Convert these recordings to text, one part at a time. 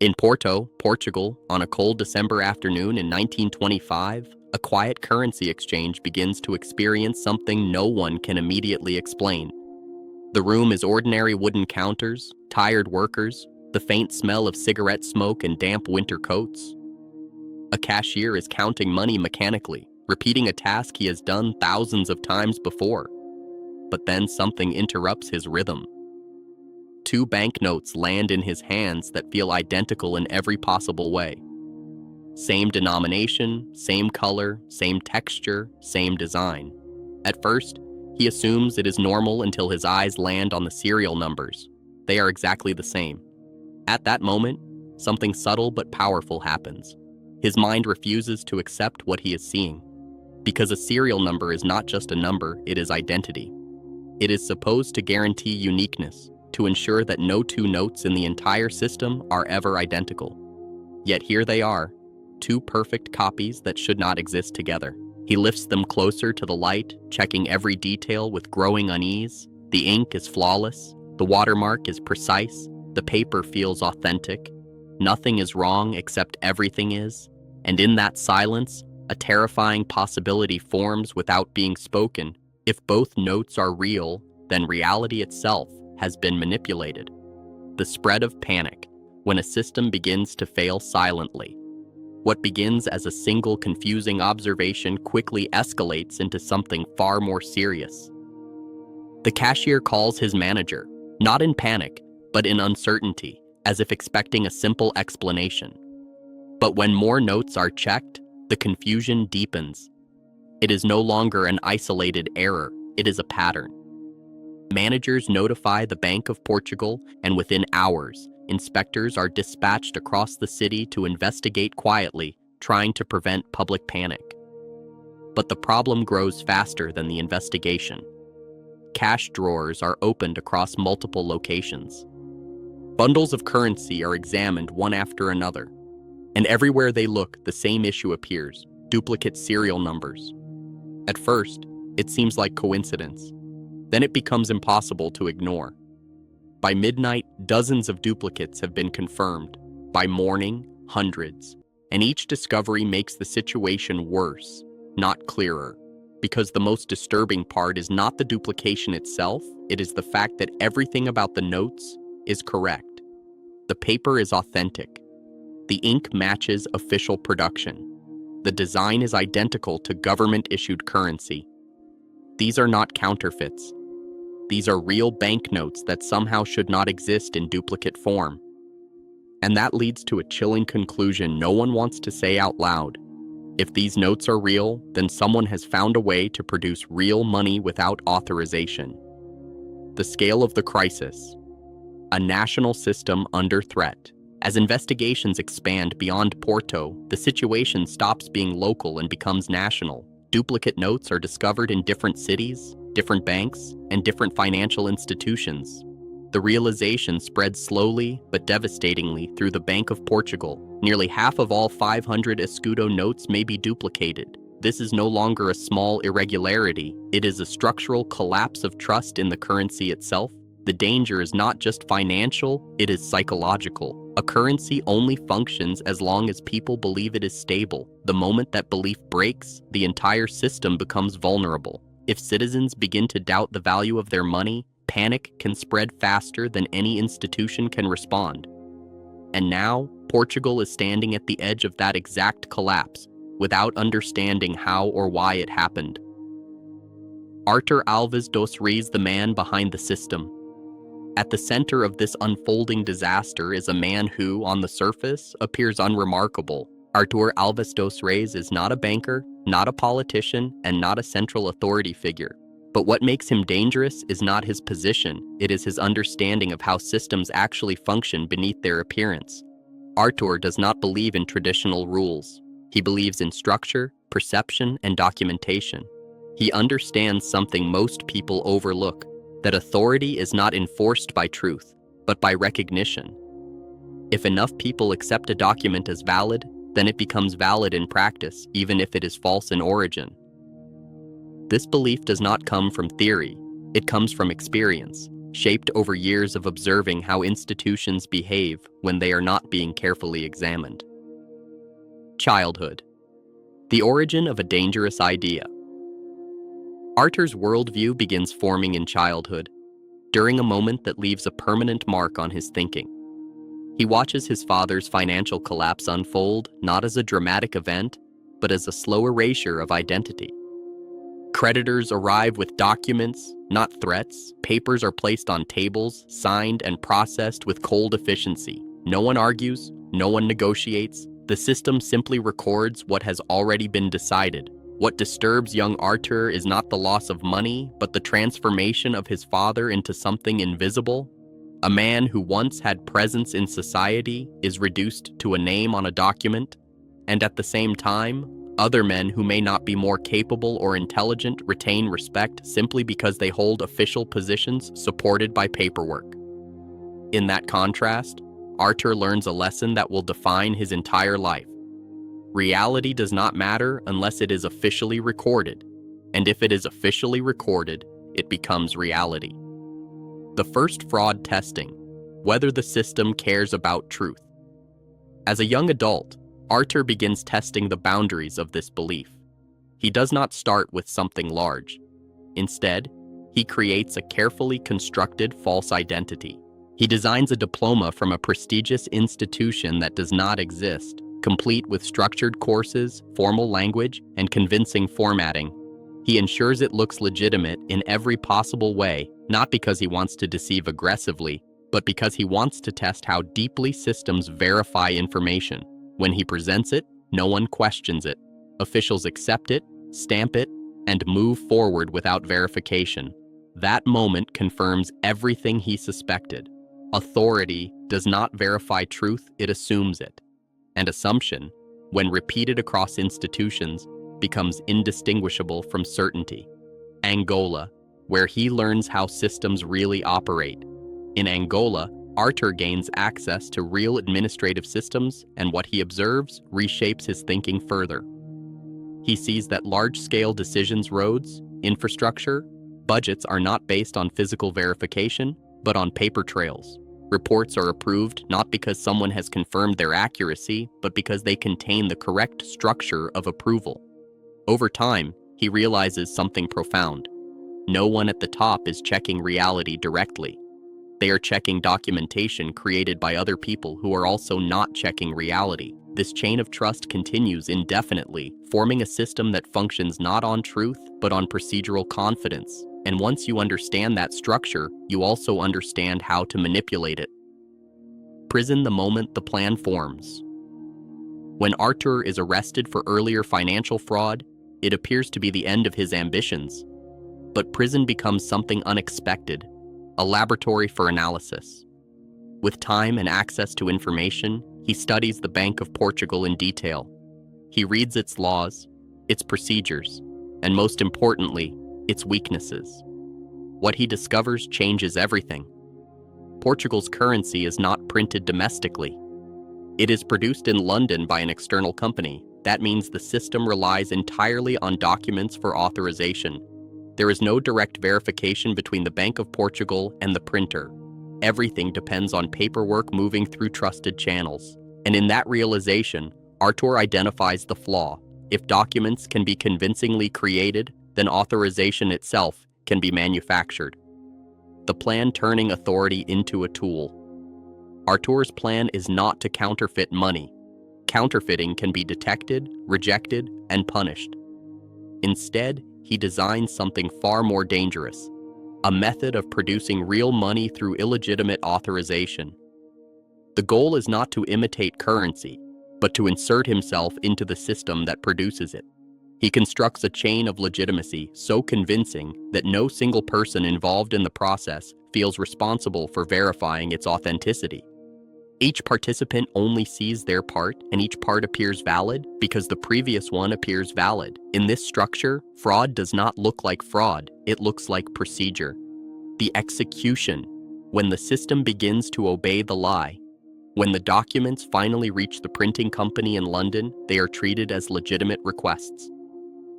In Porto, Portugal, on a cold December afternoon in 1925, a quiet currency exchange begins to experience something no one can immediately explain. The room is ordinary wooden counters, tired workers, the faint smell of cigarette smoke and damp winter coats. A cashier is counting money mechanically, repeating a task he has done thousands of times before. But then something interrupts his rhythm. Two banknotes land in his hands that feel identical in every possible way. Same denomination, same color, same texture, same design. At first, he assumes it is normal until his eyes land on the serial numbers. They are exactly the same. At that moment, something subtle but powerful happens. His mind refuses to accept what he is seeing. Because a serial number is not just a number, it is identity. It is supposed to guarantee uniqueness, to ensure that no two notes in the entire system are ever identical. Yet here they are, two perfect copies that should not exist together. He lifts them closer to the light, checking every detail with growing unease. The ink is flawless, the watermark is precise, the paper feels authentic. Nothing is wrong except everything is, and in that silence, a terrifying possibility forms without being spoken. If both notes are real, then reality itself has been manipulated. The spread of panic, when a system begins to fail silently. What begins as a single confusing observation quickly escalates into something far more serious. The cashier calls his manager, not in panic, but in uncertainty, as if expecting a simple explanation. But when more notes are checked, the confusion deepens. It is no longer an isolated error, it is a pattern. Managers notify the Bank of Portugal, and within hours, inspectors are dispatched across the city to investigate quietly, trying to prevent public panic. But the problem grows faster than the investigation. Cash drawers are opened across multiple locations. Bundles of currency are examined one after another. And everywhere they look, the same issue appears: duplicate serial numbers. At first, it seems like coincidence. Then it becomes impossible to ignore. By midnight, dozens of duplicates have been confirmed. By morning, hundreds. And each discovery makes the situation worse, not clearer. Because the most disturbing part is not the duplication itself, it is the fact that everything about the notes is correct. The paper is authentic. The ink matches official production. The design is identical to government-issued currency. These are not counterfeits. These are real banknotes that somehow should not exist in duplicate form. And that leads to a chilling conclusion no one wants to say out loud. If these notes are real, then someone has found a way to produce real money without authorization. The scale of the crisis. A national system under threat. As investigations expand beyond Porto, the situation stops being local and becomes national. Duplicate notes are discovered in different cities, different banks, and different financial institutions. The realization spreads slowly but devastatingly through the Bank of Portugal. Nearly half of all 500 escudo notes may be duplicated. This is no longer a small irregularity, it is a structural collapse of trust in the currency itself. The danger is not just financial, it is psychological. A currency only functions as long as people believe it is stable. The moment that belief breaks, the entire system becomes vulnerable. If citizens begin to doubt the value of their money, panic can spread faster than any institution can respond. And now, Portugal is standing at the edge of that exact collapse, without understanding how or why it happened. Artur Alves dos Reis, the man behind the system. At the center of this unfolding disaster is a man who, on the surface, appears unremarkable. Artur Alves dos Reis is not a banker, not a politician, and not a central authority figure. But what makes him dangerous is not his position, it is his understanding of how systems actually function beneath their appearance. Artur does not believe in traditional rules. He believes in structure, perception, and documentation. He understands something most people overlook: that authority is not enforced by truth, but by recognition. If enough people accept a document as valid, then it becomes valid in practice, even if it is false in origin. This belief does not come from theory, it comes from experience. shaped over years of observing how institutions behave when they are not being carefully examined. Childhood. The origin of a dangerous idea. Arthur's worldview begins forming in childhood, during a moment that leaves a permanent mark on his thinking. He watches his father's financial collapse unfold not as a dramatic event, but as a slow erasure of identity. Creditors arrive with documents, not threats. Papers are placed on tables, signed and processed with cold efficiency. No one argues, no one negotiates. The system simply records what has already been decided. What disturbs young Arthur is not the loss of money, but the transformation of his father into something invisible. A man who once had presence in society is reduced to a name on a document, and at the same time, other men who may not be more capable or intelligent retain respect simply because they hold official positions supported by paperwork. In that contrast, Arthur learns a lesson that will define his entire life. Reality does not matter unless it is officially recorded, and if it is officially recorded, it becomes reality. The first fraud testing, whether the system cares about truth. As a young adult, Arthur begins testing the boundaries of this belief. He does not start with something large. Instead, he creates a carefully constructed false identity. He designs a diploma from a prestigious institution that does not exist, complete with structured courses, formal language, and convincing formatting. He ensures it looks legitimate in every possible way, not because he wants to deceive aggressively, but because he wants to test how deeply systems verify information. When he presents it, no one questions it. Officials accept it, stamp it, and move forward without verification. That moment confirms everything he suspected. Authority does not verify truth, it assumes it. And assumption, when repeated across institutions, becomes indistinguishable from certainty. Angola, where he learns how systems really operate. In Angola, Arthur gains access to real administrative systems, and what he observes reshapes his thinking further. He sees that large-scale decisions, roads, infrastructure, budgets are not based on physical verification, but on paper trails. Reports are approved not because someone has confirmed their accuracy, but because they contain the correct structure of approval. Over time, he realizes something profound. No one at the top is checking reality directly. They are checking documentation created by other people who are also not checking reality. This chain of trust continues indefinitely, forming a system that functions not on truth, but on procedural confidence. And once you understand that structure, you also understand how to manipulate it. Prison the moment the plan forms. When Arthur is arrested for earlier financial fraud, it appears to be the end of his ambitions. But prison becomes something unexpected, a laboratory for analysis. With time and access to information, he studies the Bank of Portugal in detail. He reads its laws, its procedures, and most importantly, its weaknesses. What he discovers changes everything. Portugal's currency is not printed domestically. It is produced in London by an external company. That means the system relies entirely on documents for authorization. There is no direct verification between the Bank of Portugal and the printer. Everything depends on paperwork moving through trusted channels. And in that realization, Arthur identifies the flaw. If documents can be convincingly created, then authorization itself can be manufactured. The plan turning authority into a tool. Arthur's plan is not to counterfeit money. Counterfeiting can be detected, rejected, and punished. Instead, he designs something far more dangerous, a method of producing real money through illegitimate authorization. The goal is not to imitate currency, but to insert himself into the system that produces it. He constructs a chain of legitimacy so convincing that no single person involved in the process feels responsible for verifying its authenticity. Each participant only sees their part, and each part appears valid because the previous one appears valid. In this structure, fraud does not look like fraud, it looks like procedure. The execution, when the system begins to obey the lie. When the documents finally reach the printing company in London, they are treated as legitimate requests.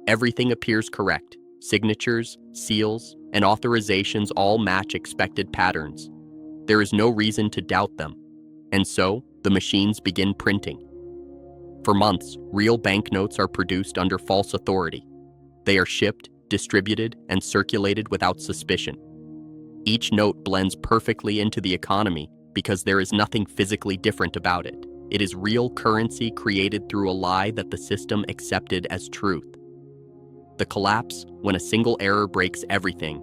Everything appears correct, Signatures, seals, and authorizations all match expected patterns. There is no reason to doubt them. And so, the machines begin printing. For months, real banknotes are produced under false authority. They are shipped, distributed, and circulated without suspicion. Each note blends perfectly into the economy because there is nothing physically different about it. It is real currency created through a lie that the system accepted as truth. The collapse, when a single error breaks everything.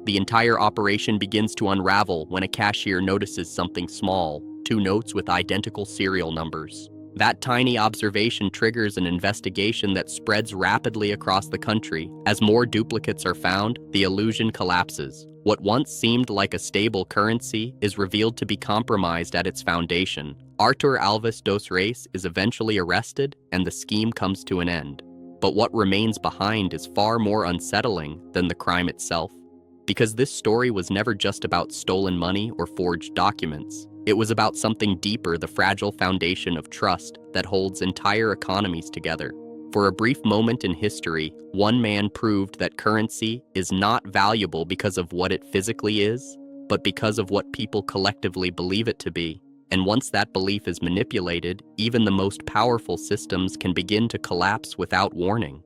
The entire operation begins to unravel when a cashier notices something small, 2 notes with identical serial numbers. That tiny observation triggers an investigation that spreads rapidly across the country. As more duplicates are found, the illusion collapses. What once seemed like a stable currency is revealed to be compromised at its foundation. Artur Alves dos Reis is eventually arrested, and the scheme comes to an end. But what remains behind is far more unsettling than the crime itself. Because this story was never just about stolen money or forged documents. It was about something deeper, the fragile foundation of trust that holds entire economies together. For a brief moment in history, one man proved that currency is not valuable because of what it physically is, but because of what people collectively believe it to be. And once that belief is manipulated, even the most powerful systems can begin to collapse without warning.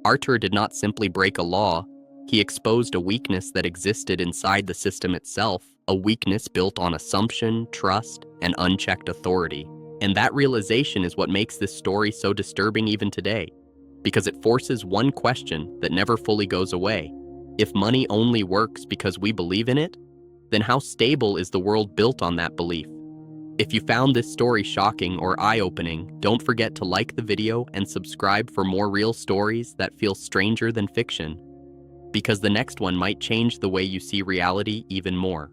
Artur did not simply break a law, he exposed a weakness that existed inside the system itself, a weakness built on assumption, trust, and unchecked authority. And that realization is what makes this story so disturbing even today, because it forces one question that never fully goes away. If money only works because we believe in it, then how stable is the world built on that belief? If you found this story shocking or eye-opening, don't forget to like the video and subscribe for more real stories that feel stranger than fiction, because the next one might change the way you see reality even more.